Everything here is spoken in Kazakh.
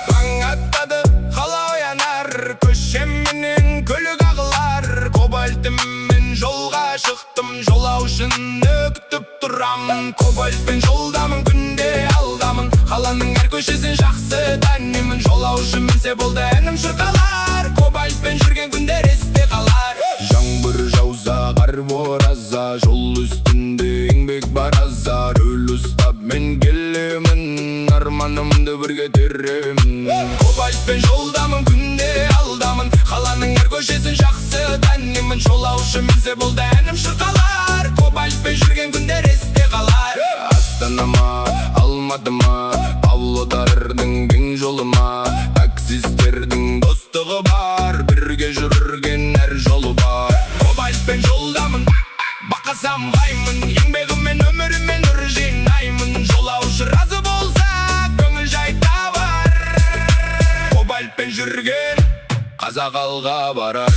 Таң атады, қала оянар, көшемменен көлік ағылар. Кобальтыммен жолға шықтым, жолаушыны күтіп тұрамын. Кобальтпен жолдамын, күнде алдамын, қаланың әр көшесін жақсы танимын. Жолаушы мінсе болды әнім шырқалар, кобальтпен жүрген күндер есте қалар. Жаңбыр жауса, қар бораза, жол үстінде еңбек бараза. Рөл ұстап мен келемін, арманымды бірге теремін. Кобальтпен жолдамын, күнде алдамын, қаланың әр көшесін жақсы танимын. Жолаушы мінсе болды әнім шырқалар, кобальтпен жүрген күндер есте қалар. Астанама, Алматыма, Павлодардың кең жолыма, таксистердің достығы бар, бірге жүрген әр жолы бар. Кобальтпен жолдамын, бақасам ғаймын, еңбегіммен өмірімен нұр жинаймын. Жолаушы разы болса, көңіл жай табар. Кобальтпен жүрген қазақ алға барар.